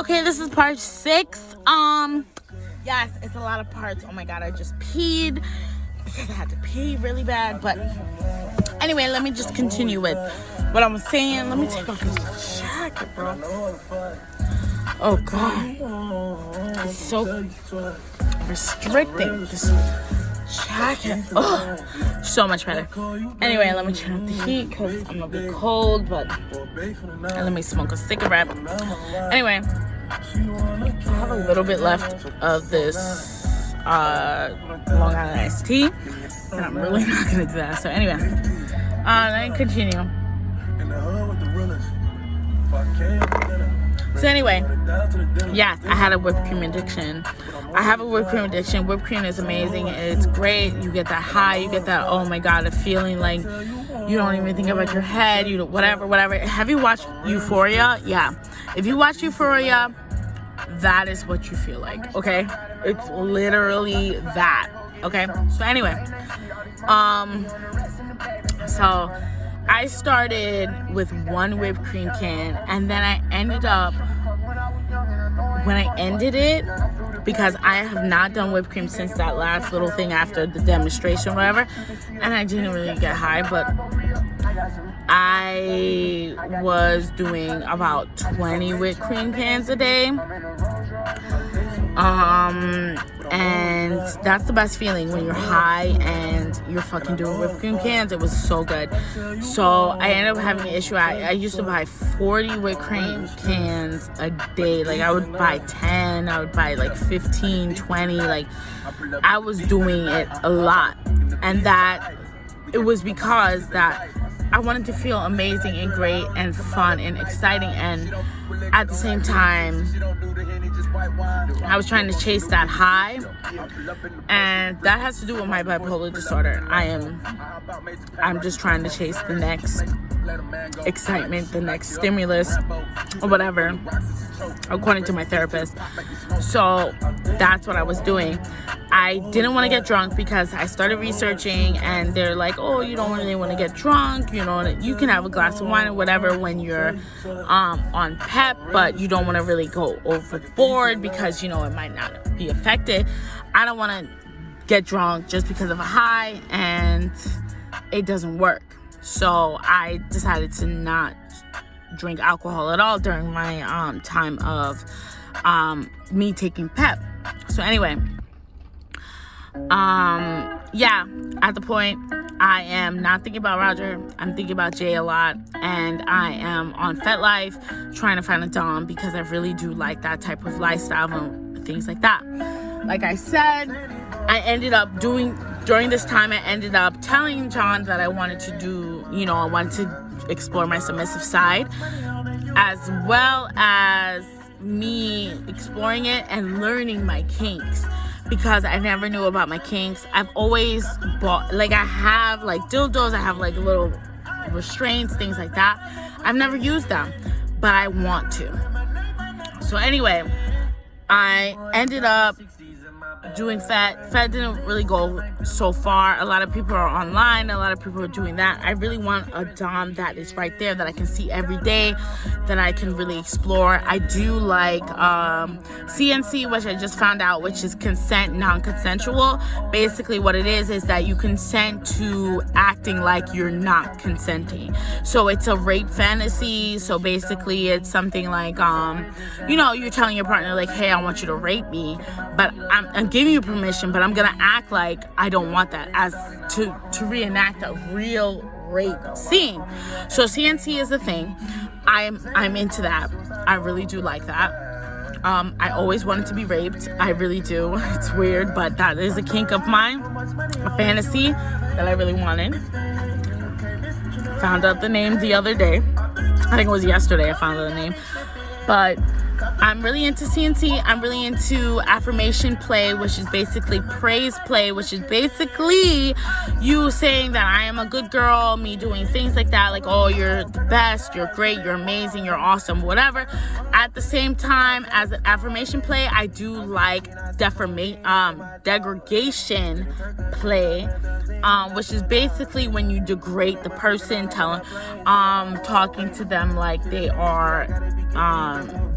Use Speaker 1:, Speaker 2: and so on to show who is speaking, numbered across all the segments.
Speaker 1: Okay, this is part 6. Yes, it's a lot of parts. Oh my god, I just peed because I had to pee really bad. But anyway, let me just continue with what I was saying. Let me take off this jacket, bro. Oh god, it's so restricting. This jacket, so much better. Anyway, let me turn up the heat because I'm gonna be cold. But let me smoke a cigarette. Anyway, I have a little bit left of this Long Island iced tea, and I'm really not gonna do that. So anyway, let me continue. So anyway, yes, I had a whipped cream addiction. I have a whipped cream addiction. Whipped cream is amazing. It's great. You get that high. You get that, oh my god, a feeling like you don't even think about your head. You don't, whatever. Have you watched Euphoria? Yeah. If you watch Euphoria, that is what you feel like, okay? It's literally that, okay? So anyway, so I started with one whipped cream can, and then I ended up, when I ended it, because I have not done whipped cream since that last little thing after the demonstration, whatever, and I didn't really get high, but I was doing about 20 whipped cream cans a day. And that's the best feeling when you're high and you're fucking doing whipped cream cans. It was so good. So I ended up having an issue. I used to buy 40 whipped cream cans a day. Like I would buy 10, I would buy like 15, 20. Like I was doing it a lot. And that it was because that I wanted to feel amazing and great and fun and exciting, and at the same time I was trying to chase that high, and that has to do with my bipolar disorder. I'm just trying to chase the next excitement, the next stimulus, or whatever, according to my therapist. So that's what I was doing. I didn't want to get drunk because I started researching, and they're like, oh, you don't really want to get drunk, you know, you can have a glass of wine or whatever when you're on PEP, but you don't want to really go overboard because, you know, it might not be affected. I don't want to get drunk just because of a high, and it doesn't work. So I decided to not drink alcohol at all during my time of me taking PEP. So anyway, yeah, at the point I am not thinking about Roger. I'm thinking about Jay a lot, and I am on FetLife trying to find a dom because I really do like that type of lifestyle and things like that. Like I said, I ended up during this time, I ended up telling John that I wanted to do, you know, I wanted to explore my submissive side, as well as me exploring it and learning my kinks, because I never knew about my kinks. I've always bought, like, I have like dildos, I have like little restraints, things like that. I've never used them, but I want to. So anyway, I ended up doing Fet didn't really go so far. A lot of people are online, a lot of people are doing that. I really want a dom that is right there, that I can see every day, that I can really explore. I do like CNC, which I just found out, which is consent non-consensual. Basically what it is that you consent to acting like you're not consenting. So it's a rape fantasy. So basically it's something like you know, you're telling your partner like, hey, I want you to rape me, but I'm giving you permission, but I'm gonna act like I don't want that, as to reenact a real rape scene. So CNC is the thing. I'm into that. I really do like that. I always wanted to be raped. I really do. It's weird, but that is a kink of mine, a fantasy that I really wanted. Found out the name the other day. I think it was yesterday I found out the name. But I'm really into CNC. I'm really into affirmation play, which is basically praise play, which is basically you saying that I am a good girl, me doing things like that, like, oh, you're the best, you're great, you're amazing, you're awesome, whatever. At the same time as an affirmation play, I do like degradation play, which is basically when you degrade the person, talking to them like they are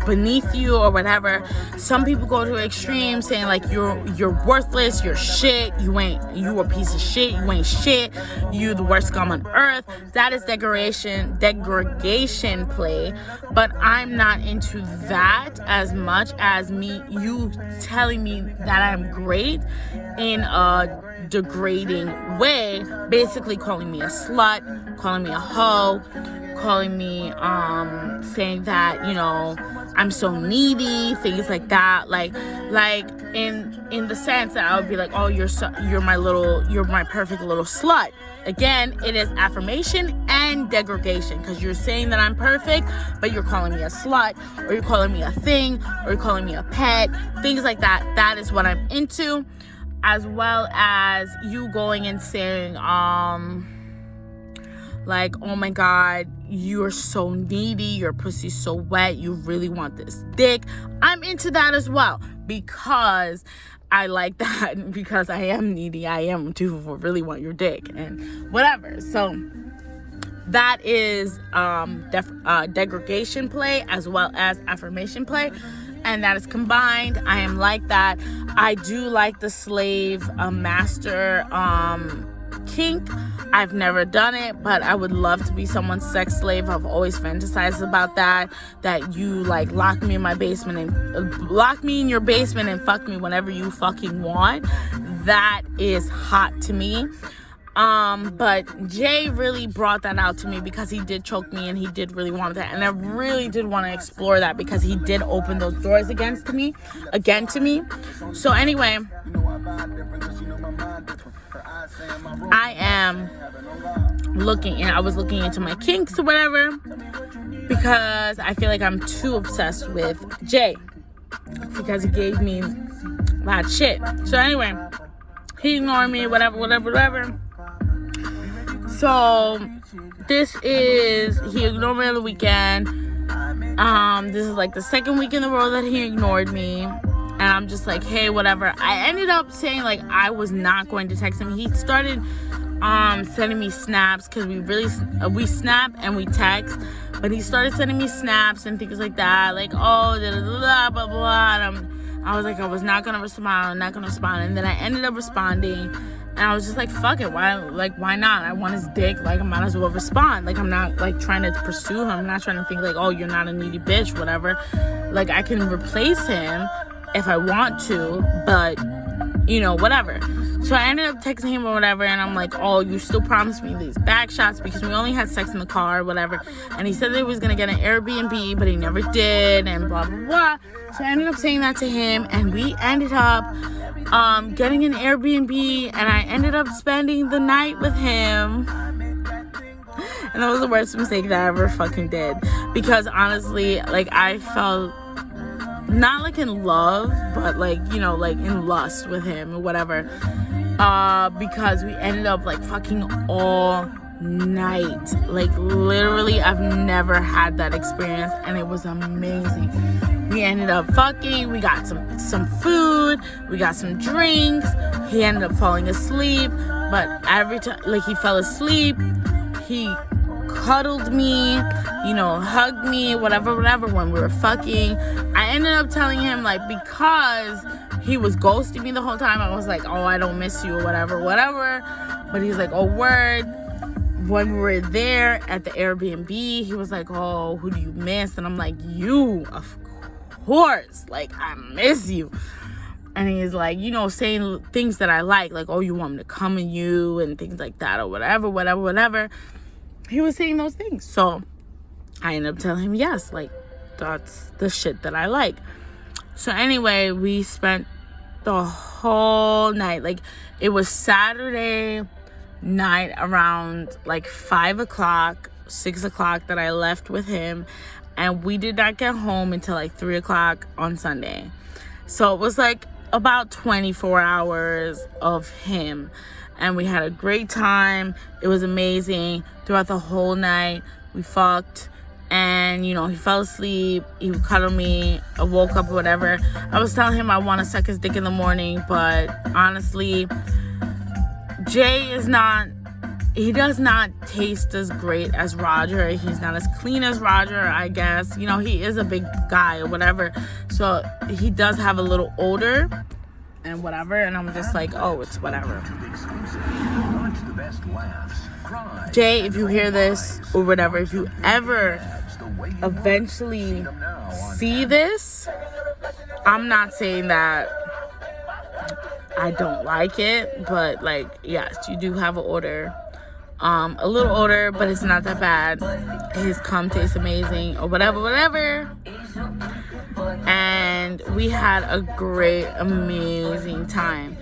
Speaker 1: beneath beneath you or whatever. Some people go to extremes saying like you're worthless, you're shit, you a piece of shit, you ain't shit, you the worst scum on earth. That is degradation play. But I'm not into that as much as you telling me that I'm great in a degrading way, basically calling me a slut, calling me a hoe, calling me saying that, you know, I'm so needy, things like that, like in the sense that I would be like, oh, you're my perfect little slut. Again, it is affirmation and degradation, because you're saying that I'm perfect, but you're calling me a slut, or you're calling me a thing, or you're calling me a pet, things like that. That is what I'm into. As well as you going and saying, like, oh my God, you're so needy, your pussy's so wet, you really want this dick. I'm into that as well, because I like that, because I am needy, I am too, really want your dick, and whatever. So that is degradation play as well as affirmation play. And that is combined. I am like that. I do like the slave master kink. I've never done it, but I would love to be someone's sex slave. I've always fantasized about that you like lock me in my basement and lock me in your basement and fuck me whenever you fucking want. That is hot to me. But Jay really brought that out to me, because he did choke me and he did really want that, and I really did want to explore that, because he did open those doors again to me. So anyway, I was looking into my kinks or whatever, because I feel like I'm too obsessed with Jay, because he gave me that shit. So anyway, he ignored me, whatever. So he ignored me on the weekend. This is like the second week in a row that he ignored me, and I'm just like, hey, whatever. I ended up saying like I was not going to text him. He started sending me snaps, because we snap and we text, but he started sending me snaps and things like that, like, oh, blah blah blah, and I was like, I was not gonna respond, and then I ended up responding. And I was just like, fuck it, why not? I want his dick, like, I might as well respond. Like, I'm not, like, trying to pursue him. I'm not trying to think, like, oh, you're not a needy bitch, whatever. Like, I can replace him if I want to, but, you know, whatever. So I ended up texting him or whatever, and I'm like, oh, you still promised me these back shots, because we only had sex in the car or whatever. And he said that he was going to get an Airbnb, but he never did, and blah, blah, blah. So I ended up saying that to him, and we ended up getting an Airbnb, and I ended up spending the night with him. And that was the worst mistake that I ever fucking did, because honestly, like, I felt not like in love, but like, you know, like in lust with him or whatever, because we ended up like fucking all night. Like, literally, I've never had that experience, and it was amazing. We ended up fucking, we got some food, we got some drinks. He ended up falling asleep, but every time, like, he fell asleep, he cuddled me, you know, hugged me, whatever, when we were fucking. I ended up telling him, like, because he was ghosting me the whole time, I was like, oh, I don't miss you, or whatever. But he's like, oh, word. When we were there at the Airbnb, he was like, oh, who do you miss? And I'm like, you, of course, like, I miss you. And he's like, you know, saying things that I like, oh, you want me to come in you and things like that, or whatever. He was saying those things. So I ended up telling him, yes, like, that's the shit that I like. So anyway, we spent the whole night, like, it was Saturday night around like 5 o'clock, 6 o'clock that I left with him, and we did not get home until like 3 o'clock on Sunday. So it was like about 24 hours of him, and we had a great time. It was amazing. Throughout the whole night, we fucked, and, you know, he fell asleep, he would cuddle me, I woke up or whatever. I was telling him I want to suck his dick in the morning, but honestly, Jay is not he does not taste as great as Roger. He's not as clean as Roger, I guess. You know, he is a big guy or whatever. So he does have a little odor and whatever. And I'm just like, oh, it's whatever. Jay, if you hear this or whatever, if you ever eventually see this, I'm not saying that I don't like it, but like, yes, you do have an odor. A little odor, but it's not that bad. His cum tastes amazing or whatever. And we had a great, amazing time.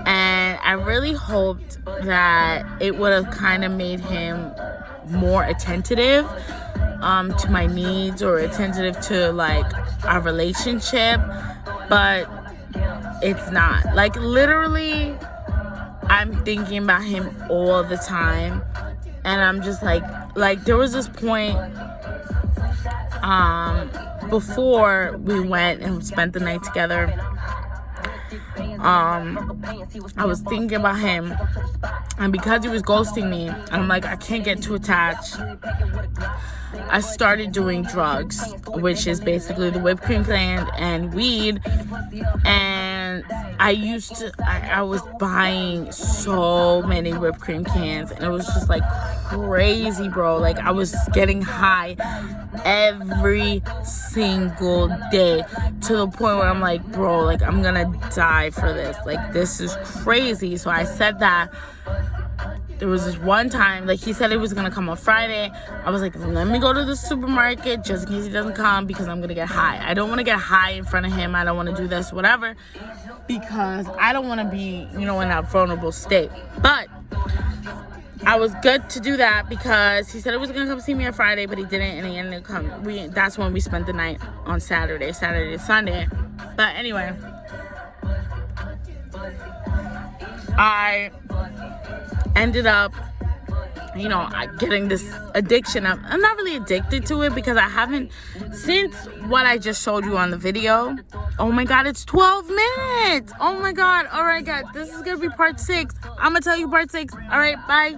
Speaker 1: And I really hoped that it would have kind of made him more attentive to my needs or attentive to like our relationship, but it's not. Like, literally, I'm thinking about him all the time, and I'm just like there was this point before we went and spent the night together. I was thinking about him, and because he was ghosting me, and I'm like, I can't get too attached, I started doing drugs, which is basically the whipped cream plant and weed. And I was buying so many whipped cream cans, and it was just like crazy, bro. Like, I was getting high every single day, to the point where I'm like, bro, like, I'm gonna die for this. Like, this is crazy. So I said that. There was this one time, like, he said he was gonna come on Friday. I was like, let me go to the supermarket just in case he doesn't come, because I'm gonna get high. I don't want to get high in front of him. I don't want to do this, whatever, because I don't want to be, you know, in that vulnerable state. But I was good to do that because he said he was gonna come see me on Friday, but he didn't, and he ended up coming. That's when we spent the night on Saturday to Sunday. But anyway, I ended up, you know, getting this addiction. I'm not really addicted to it because I haven't, since what I just showed you on the video. Oh my God, it's 12 minutes. Oh my God. All right, guys, this is gonna be part 6. I'm gonna tell you part 6. All right, bye.